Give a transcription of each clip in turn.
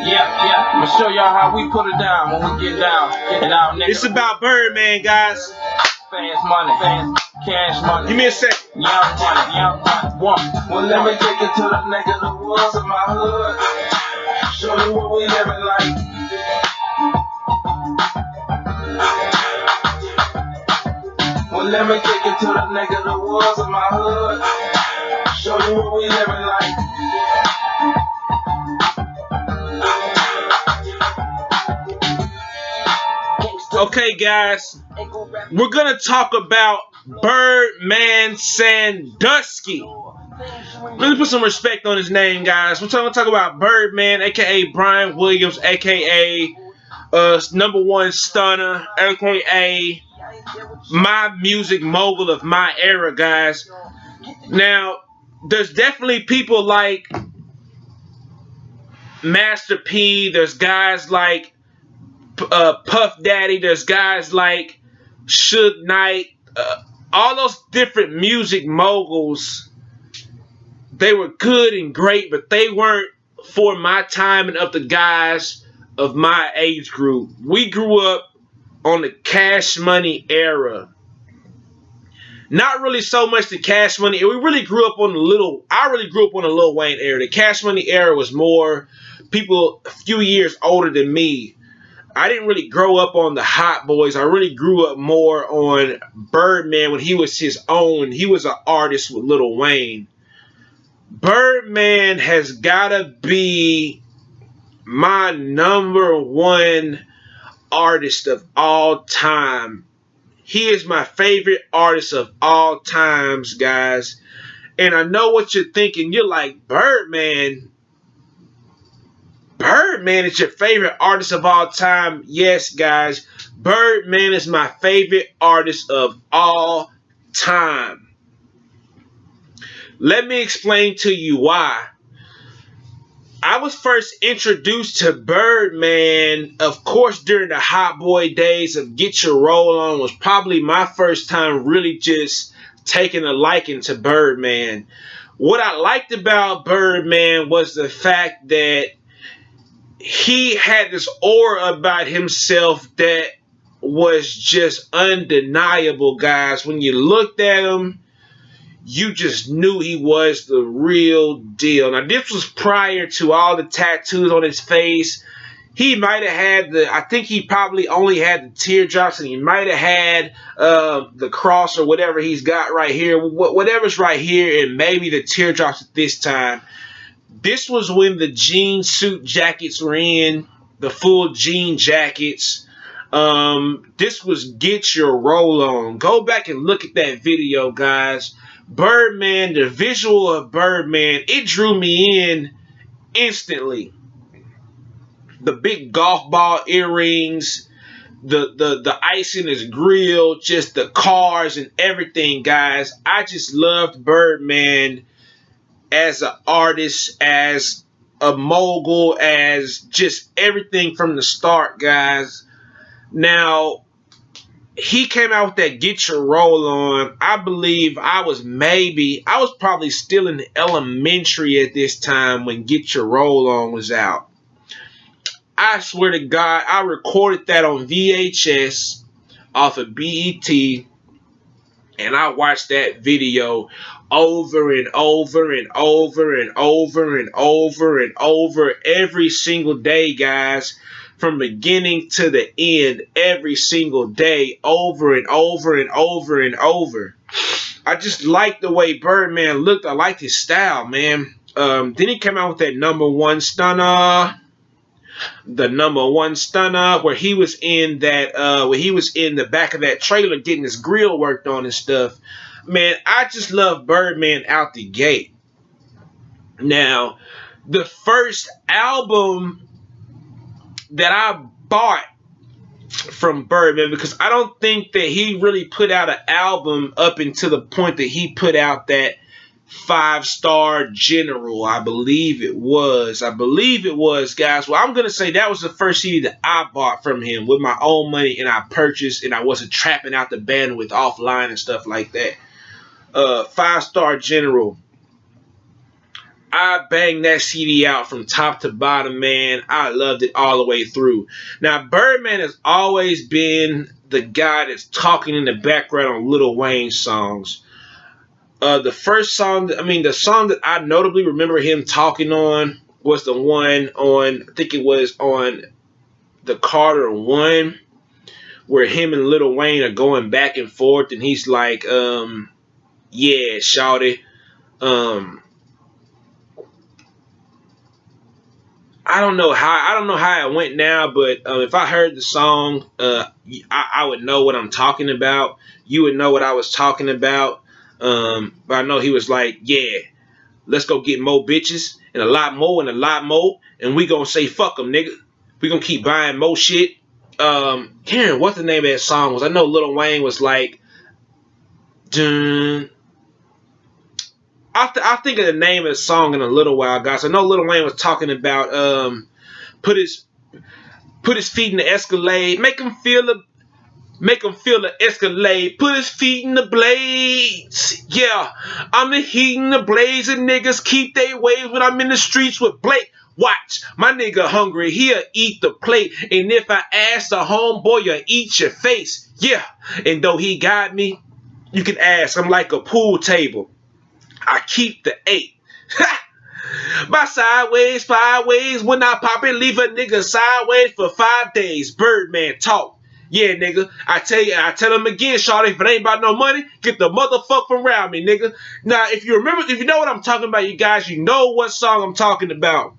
Yeah. I'm gonna show y'all how we put it down when we get down. Get down, nigga. It's about Birdman, guys. Fast money, fast cash money. Give me a second. Young money. Well, let me take you to the neck of the woods of my hood. Show you what we living like. Well, let me take you to the neck of the woods of my hood. Show you what we living like. Okay, guys, we're gonna talk about Birdman Sandusky. Let me put some respect on his name, guys. We're gonna talk about Birdman, aka Brian Williams, aka #1 stunner, aka my music mogul of my era, guys. Now, there's definitely people like Master P. There's guys like Puff Daddy. There's guys like Suge Knight. All those different music moguls, they were good and great, but they weren't for my time and of the guys of my age group. We grew up on the Cash Money era. Not really so much the Cash Money. We really grew up on I really grew up on the Lil Wayne era. The Cash Money era was more people a few years older than me. I didn't really grow up on the Hot Boys. I really grew up more on Birdman when he was his own. He was an artist with Lil Wayne. Birdman has gotta be my #1 artist of all time. He is my favorite artist of all times, guys. And I know what you're thinking. You're like, Birdman is your favorite artist of all time. Yes, guys. Birdman is my favorite artist of all time. Let me explain to you why. I was first introduced to Birdman, of course, during the Hot Boy days of Get Your Roll On. Was probably my first time really just taking a liking to Birdman. What I liked about Birdman was the fact that he had this aura about himself that was just undeniable, guys. When you looked at him, you just knew he was the real deal. Now, this was prior to all the tattoos on his face. He might have had I think he probably only had the teardrops, and he might have had the cross or whatever he's got right here. Whatever's right here, and maybe the teardrops at this time. This was when the jean suit jackets were in, the full jean jackets. This was Get Your Roll On. Go back and look at that video, guys. Birdman, the visual of Birdman, it drew me in instantly. The big golf ball earrings, the ice in his grill, just the cars and everything, guys. I just loved Birdman as an artist, as a mogul, as just everything from the start, guys. Now, he came out with that Get Your Roll On. I believe I was probably still in elementary at this time when Get Your Roll On was out. I swear to God, I recorded that on VHS off of BET, and I watched that video over and over and over and over and over and over every single day, guys. From beginning to the end, every single day, over and over and over and over. I just liked the way Birdman looked. I liked his style, man. Then he came out with that #1 stunner. The #1 stunner, where he was in the back of that trailer getting his grill worked on and stuff. Man, I just love Birdman out the gate. Now, the first album that I bought from Birdman, because I don't think that he really put out an album up until the point that he put out that 5-Star General. I believe it was, guys. Well, I'm going to say that was the first CD that I bought from him with my own money, and I purchased, and I wasn't trapping out the bandwidth offline and stuff like that. 5-Star General. I banged that CD out from top to bottom, man. I loved it all the way through. Now, Birdman has always been the guy that's talking in the background on Lil Wayne's songs. The first song, the song that I notably remember him talking on was the one on, I think it was on the Carter One, where him and Lil Wayne are going back and forth, and he's like, yeah, shawty, I don't know how it went now, but if I heard the song, I would know what I'm talking about. You would know what I was talking about. But I know he was like, yeah, let's go get more bitches and a lot more and a lot more, and we gonna say fuck them, nigga. We gonna keep buying more shit. Karen, what the name of that song was? I know Lil Wayne was like, dun. I'll think of the name of the song in a little while, guys. I know Lil Wayne was talking about put his feet in the Escalade, make him feel the Escalade, put his feet in the blades. Yeah, I'm the heat in the blaze, and niggas keep they waves when I'm in the streets with Blake. Watch, my nigga hungry, he'll eat the plate, and if I ask the homeboy, you'll eat your face. Yeah, and though he got me, you can ask, I'm like a pool table. I keep the 8. My sideways, 5 ways. When I pop it, leave a nigga sideways for 5 days. Birdman talk. Yeah, nigga. I tell him again, shawty, if it ain't about no money, get the motherfuck from around me, nigga. Now, if you know what I'm talking about, you guys, you know what song I'm talking about.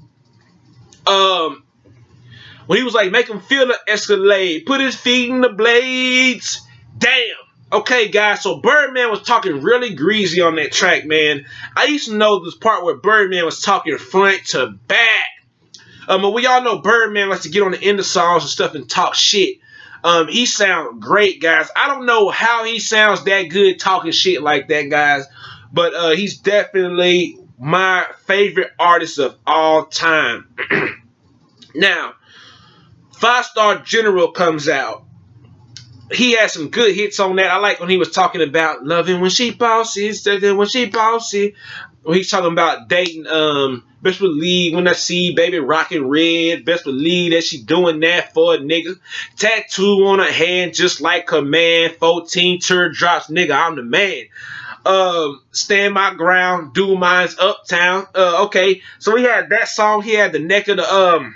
When he was like, make him feel the Escalade, put his feet in the blades. Damn. Okay, guys, so Birdman was talking really greasy on that track, man. I used to know this part where Birdman was talking front to back. But we all know Birdman likes to get on the end of songs and stuff and talk shit. He sounds great, guys. I don't know how he sounds that good talking shit like that, guys. But he's definitely my favorite artist of all time. Now, 5 Star General comes out. He had some good hits on that. I like when he was talking about loving when she bossy, when she bossy. When he's talking about dating, best believe when I see baby rocking red, best believe that she doing that for a nigga. Tattoo on her hand just like her man. 14 teardrops, nigga, I'm the man. Stand my ground, do mine's uptown. Okay, so he had that song. He had the neck of the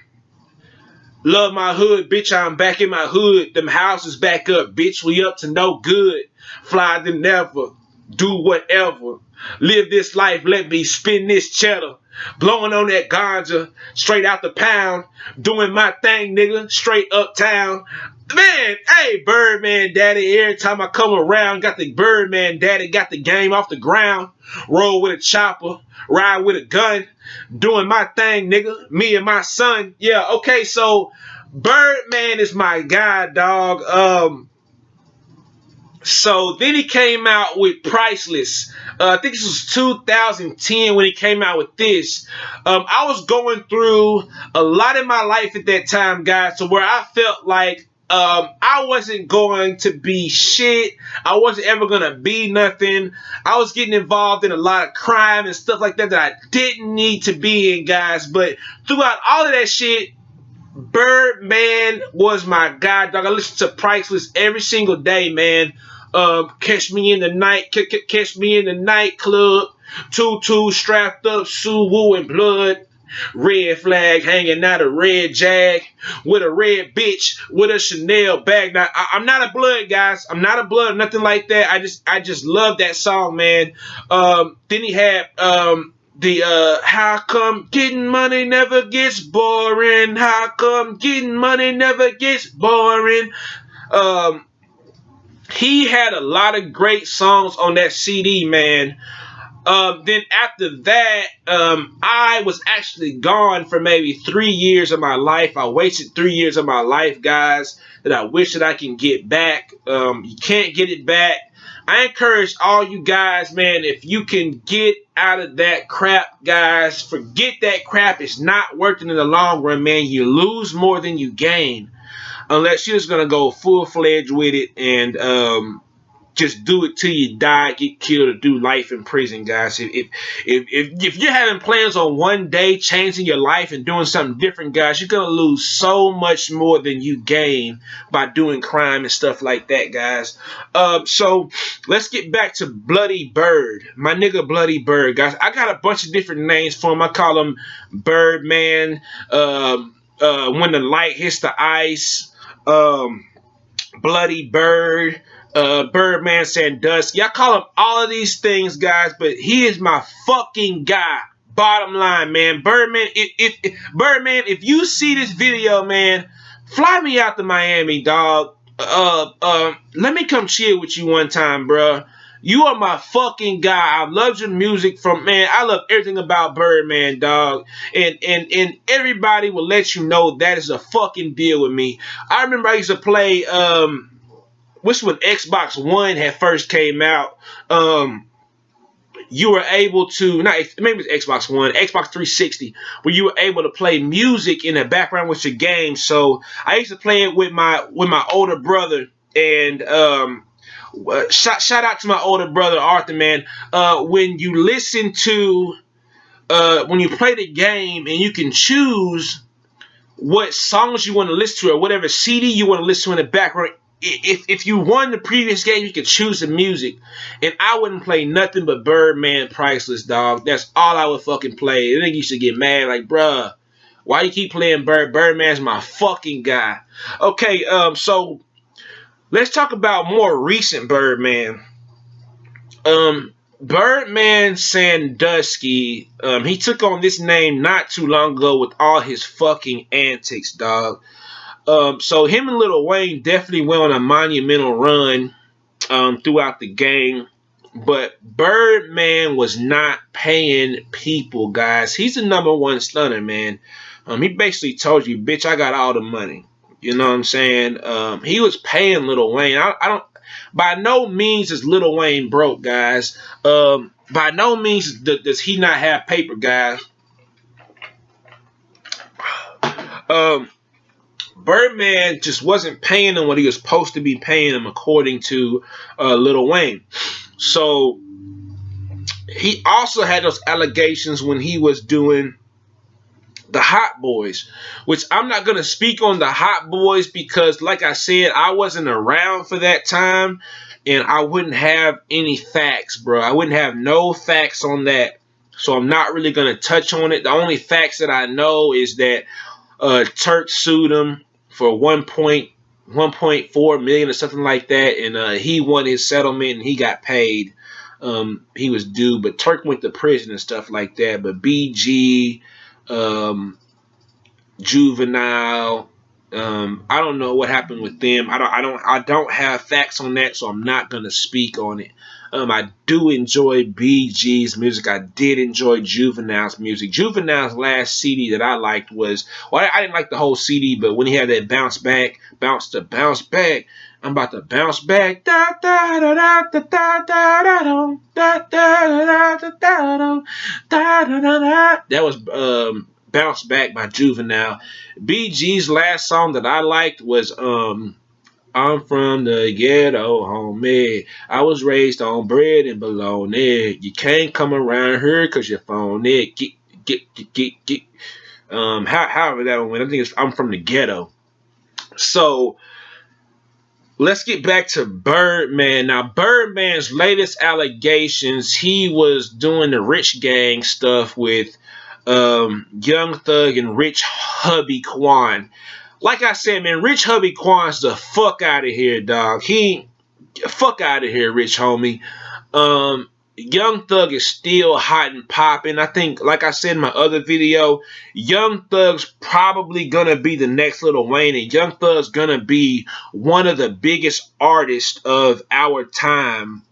love my hood, bitch, I'm back in my hood. Them houses back up, bitch, we up to no good. Fly than never, do whatever. Live this life, let me spin this cheddar. Blowing on that ganja, straight out the pound. Doing my thing, nigga, straight uptown. Man, hey, Birdman daddy, every time I come around, got the Birdman daddy, got the game off the ground. Roll with a chopper, ride with a gun. Doing my thing, nigga, me and my son. Yeah, okay, so Birdman is my guy, dog. So then he came out with Priceless. I think this was 2010 when he came out with this. I was going through a lot in my life at that time, guys, so where I felt like I wasn't going to be shit. I wasn't ever going to be nothing. I was getting involved in a lot of crime and stuff like that that I didn't need to be in, guys. But throughout all of that shit, Birdman was my guy, dog. I listen to Priceless every single day, man. Catch me in the night, catch me in the nightclub. Tutu strapped up, Suwu and blood. Red flag hanging out a red jag with a red bitch with a Chanel bag. Now I'm not a blood, guys. I'm not a blood, nothing like that. I just love that song, man. Then he had how come getting money never gets boring? How come getting money never gets boring? He had a lot of great songs on that CD, man. Then after that, I was actually gone for maybe 3 years of my life. I wasted 3 years of my life, guys, that I wish that I can get back. You can't get it back. I encourage all you guys, man, if you can get out of that crap, guys, forget that crap. It's not working in the long run, man. You lose more than you gain. Unless you're just going to go full-fledged with it and just do it till you die, get killed, or do life in prison, guys. If you're having plans on one day changing your life and doing something different, guys, you're gonna lose so much more than you gain by doing crime and stuff like that, guys. So let's get back to Bloody Bird, my nigga Bloody Bird, guys. I got a bunch of different names for him. I call him Birdman. When the light hits the ice. Bloody Bird, Birdman Sandusky. I call him all of these things, guys, but he is my fucking guy. Bottom line, man. Birdman, if you see this video, man, fly me out to Miami, dog. Let me come chill with you one time, bruh. You are my fucking guy. I love your music I love everything about Birdman, dog. And everybody will let you know that is a fucking deal with me. I remember I used to play, which when Xbox One had first came out, you were able to, maybe it's Xbox One, Xbox 360, where you were able to play music in the background with your game. So I used to play it with my older brother, and shout out to my older brother Arthur, man. When you listen to when you play the game and you can choose what songs you want to listen to or whatever CD you want to listen to in the background. If you won the previous game, you could choose the music, and I wouldn't play nothing but Birdman Priceless, dog. That's all I would fucking play. And then you used to get mad, like, bruh, why you keep playing Birdman's my fucking guy. Okay, so let's talk about more recent Birdman. Birdman Sandusky, he took on this name not too long ago with all his fucking antics, dog. So him and Lil Wayne definitely went on a monumental run throughout the game. But Birdman was not paying people, guys. He's the #1 stunner, man. He basically told you, bitch, I got all the money. You know what I'm saying? He was paying Lil Wayne. I don't. By no means is Lil Wayne broke, guys. By no means does he not have paper, guys. Birdman just wasn't paying him what he was supposed to be paying him, according to Lil Wayne. So he also had those allegations when he was doing the Hot Boys, which I'm not going to speak on the Hot Boys because, like I said, I wasn't around for that time, and I wouldn't have any facts, bro. I wouldn't have no facts on that, so I'm not really going to touch on it. The only facts that I know is that Turk sued him for 1.4 million or something like that, and he won his settlement and he got paid. He was due, but Turk went to prison and stuff like that. But BG, Juvenile, I don't know what happened with them. I don't have facts on that, so I'm not gonna speak on it. I do enjoy BG's music. I did enjoy Juvenile's music. Juvenile's last CD that I liked was, well, I didn't like the whole CD, but when he had that bounce back, bounce to bounce back, I'm about to bounce back. Da da da da da da da da da da da da da. That was Bounce Back by Juvenile. BG's last song that I liked was I'm from the ghetto, homie. I was raised on bread and bologna. You can't come around here because your phone it. Get. However that one went. I think it's I'm from the ghetto. So let's get back to Birdman. Now, Birdman's latest allegations, he was doing the Rich Gang stuff with Young Thug and Rich Hubby Quan. Like I said, man, Rich Hubby Quan's the fuck out of here, dog. Fuck out of here, Rich homie. Young Thug is still hot and popping. I think, like I said in my other video, Young Thug's probably gonna be the next Lil Wayne, and Young Thug's gonna be one of the biggest artists of our time,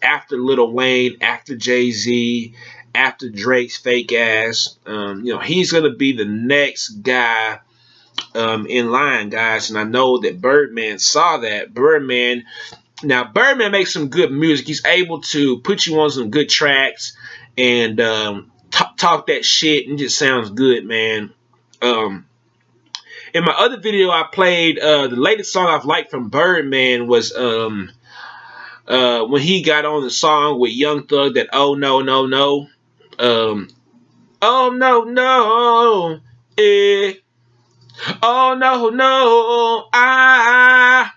after Lil Wayne, after Jay-Z, after Drake's fake ass. He's gonna be the next guy in line, guys, and I know that Birdman saw that. Birdman makes some good music. He's able to put you on some good tracks and talk that shit, and it just sounds good, man. In my other video, I played the latest song I've liked from Birdman was when he got on the song with Young Thug, that "Oh No No No," oh no no, eh, oh no no, I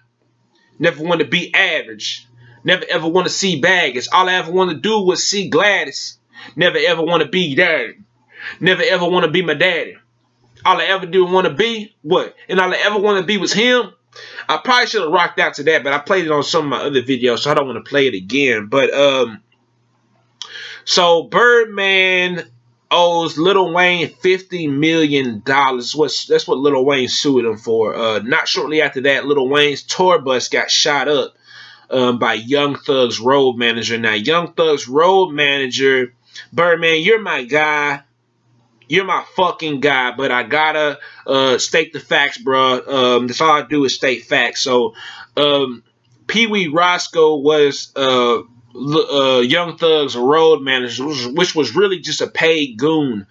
never want to be average, never ever want to see baggage. All I ever want to do was see Gladys. Never ever want to be daddy. Never ever want to be my daddy. All I ever do want to be what, and all I ever want to be was him. I probably should have rocked out to that, but I played it on some of my other videos, so I don't want to play it again. But so Birdman owes Lil Wayne $50 million. That's what Lil Wayne sued him for. Not shortly after that, Lil Wayne's tour bus got shot up by Young Thug's road manager. Now, Young Thug's road manager, Birdman, you're my guy. You're my fucking guy, but I gotta state the facts, bro. That's all I do is state facts. So, Pee Wee Roscoe was Young Thug's road manager, which was really just a paid goon.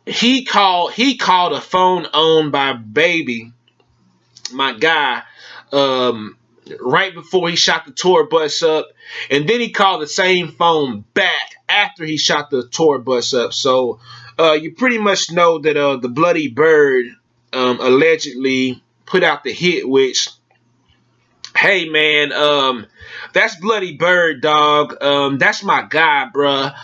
He called a phone owned by Baby, my guy, right before he shot the tour bus up, and then he called the same phone back after he shot the tour bus up. So you pretty much know that the Bloody Bird allegedly put out the hit, which, hey man, that's Bloody Bird, dog. That's my guy, bruh.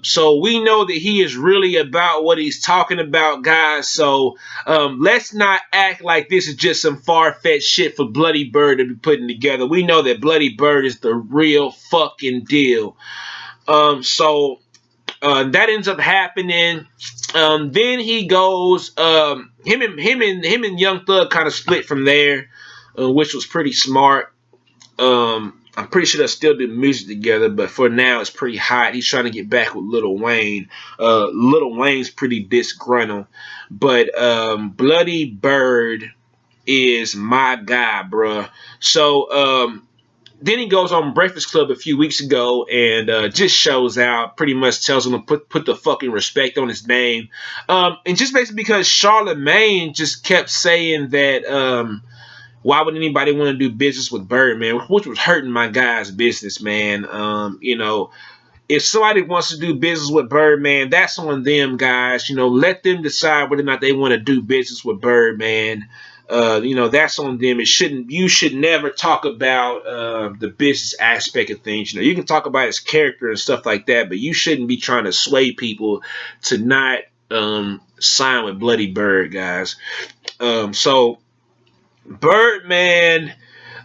So we know that he is really about what he's talking about, guys. So let's not act like this is just some far-fetched shit for Bloody Bird to be putting together. We know that Bloody Bird is the real fucking deal. So that ends up happening. Then he goes, him and Young Thug kind of split from there, which was pretty smart. I'm pretty sure they'll still do music together, but for now it's pretty hot. He's trying to get back with Lil Wayne. Lil Wayne's pretty disgruntled, but Bloody Bird is my guy, bruh. So then he goes on Breakfast Club a few weeks ago and just shows out, pretty much tells him to put the fucking respect on his name. And just basically because Charlemagne just kept saying that why would anybody want to do business with Birdman, which was hurting my guy's business, man. You know, if somebody wants to do business with Birdman, that's on them, guys. You know, let them decide whether or not they want to do business with Birdman. You know, that's on them. You should never talk about the business aspect of things. You know, you can talk about his character and stuff like that, but you shouldn't be trying to sway people to not sign with Bloody Bird, guys. So Birdman,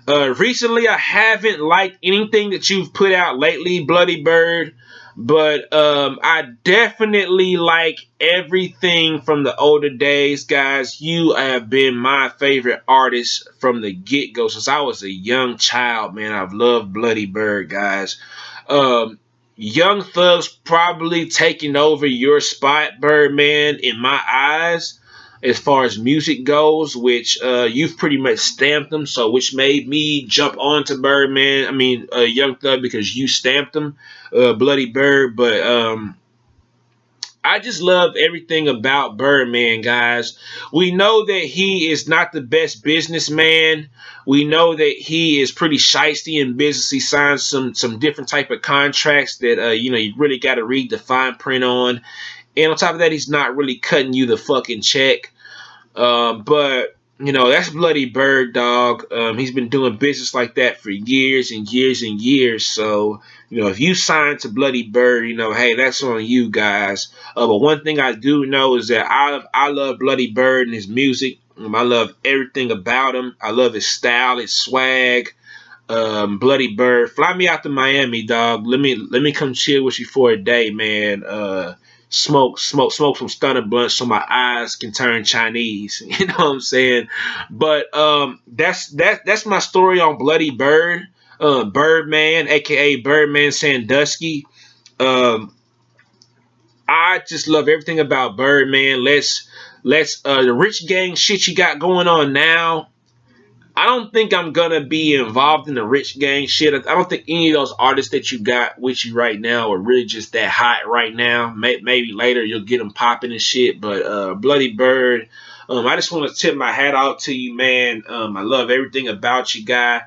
recently I haven't liked anything that you've put out lately, Bloody Bird, but I definitely like everything from the older days, guys. You have been my favorite artist from the get-go since I was a young child, man. I've loved Bloody Bird, guys. Young Thug's probably taking over your spot, Birdman, in my eyes, as far as music goes, which you've pretty much stamped them, so which made me jump onto Birdman. I mean, Young Thug, because you stamped them, Bloody Bird. But I just love everything about Birdman, guys. We know that he is not the best businessman. We know that he is pretty shiesty in business. He signs some different type of contracts that you know, you really got to read the fine print on. And on top of that, he's not really cutting you the fucking check. But, you know, that's Bloody Bird, dog. He's been doing business like that for years and years and years. So, you know, if you sign to Bloody Bird, you know, hey, that's on you, guys. But one thing I do know is that I love Bloody Bird and his music. I love everything about him. I love his style, his swag. Bloody Bird, fly me out to Miami, dog. Let me come chill with you for a day, man. Smoke some stunner blunts so my eyes can turn Chinese. You know what I'm saying? But that's my story on Bloody Bird. Birdman, aka Birdman Sandusky. I just love everything about Birdman. Let's the rich gang shit you got going on now. I don't think I'm gonna be involved in the rich gang shit. I don't think any of those artists that you got with you right now are really just that hot right now. Maybe later you'll get them popping and shit. But Bloody Bird, I just want to tip my hat out to you, man. I love everything about you, guy.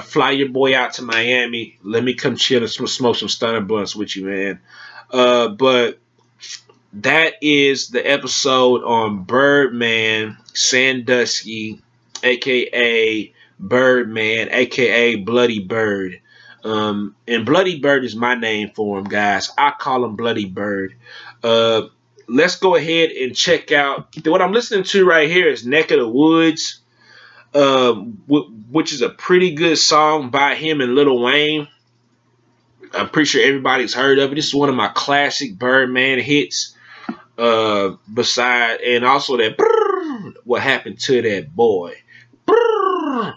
Fly your boy out to Miami. Let me come chill and smoke some stunner blunts with you, man. But that is the episode on Birdman Sandusky, aka Birdman, aka Bloody Bird. And Bloody Bird is my name for him, guys. I call him Bloody Bird. Let's go ahead and check out what I'm listening to right here is Neck of the Woods, which is a pretty good song by him and Lil Wayne. I'm pretty sure everybody's heard of it. This is one of my classic Birdman hits. Beside and also that what happened to that boy?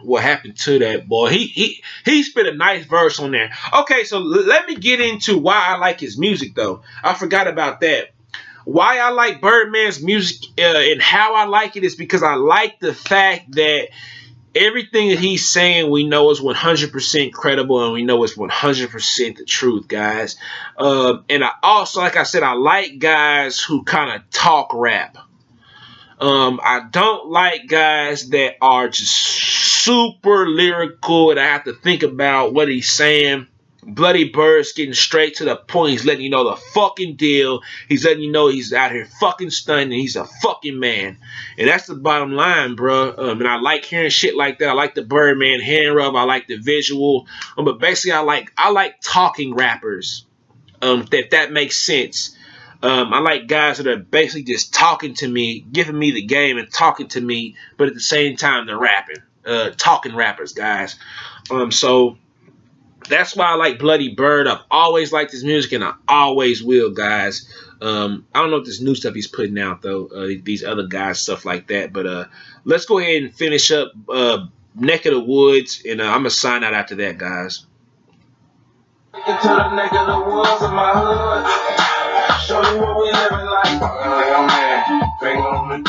What happened to that boy? He spit a nice verse on there. Okay, so let me get into why I like his music though. I forgot about that. Why I like Birdman's music and how I like it is because I like the fact that everything that he's saying we know is 100% credible and we know it's 100% the truth, guys. And I also, like I said, I like guys who kind of talk rap. I don't like guys that are just super lyrical and I have to think about what he's saying. Bloody Bird's getting straight to the point. He's letting you know the fucking deal. He's letting you know he's out here fucking stunning. He's a fucking man. And that's the bottom line, bro. And I like hearing shit like that. I like the Birdman hand rub. I like the visual. But basically, I like talking rappers. If that makes sense. I like guys that are basically just talking to me, giving me the game and talking to me, but at the same time they're rapping. Talking rappers, guys. So that's why I like Bloody Bird. I've always liked his music, and I always will, guys. I don't know what this new stuff he's putting out, though. These other guys, stuff like that. But let's go ahead and finish up Neck of the Woods, and I'm going to sign out after that, guys. Into the neck of the woods of my hood. Show you what we living like. Finger on me.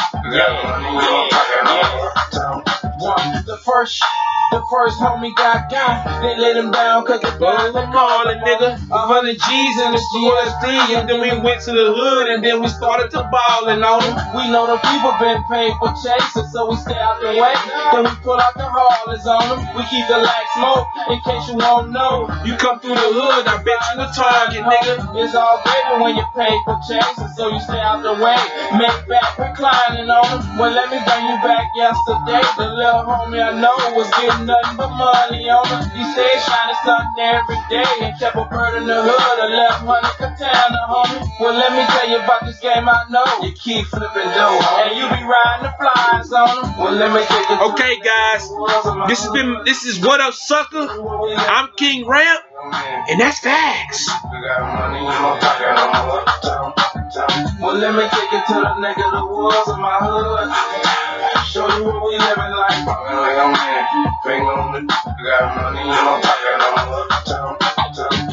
The first homie got down, they let him down cause they bought the Marlin, nigga. 100 G's in the GSD, and then we went to the hood, and then we started to ballin' on them. We know the people been paid for chasing, so we stay out the way. Then we pull out the haulers on them. We keep the lax smoke, in case you won't know. You come through the hood, I bet you the target, nigga. It's all gravy when you pay for chasing, so you stay out the way. Make back reclining on them. Well, let me bring you back yesterday. The little homie I know was getting nothing but money on him. He said shining something every day and kept a bird in the hood, a left hundred katana, homie. Well, let me tell you about this game I know. You keep flipping dough, and you be riding the flies on them. Well, let me take it. Okay, guys, this is What Up, Sucker. I'm King Ramp, and that's facts. Well, let me take it to the neck of the woods of my hood. Show you what we living like. Finger on me. I got money in my pocket.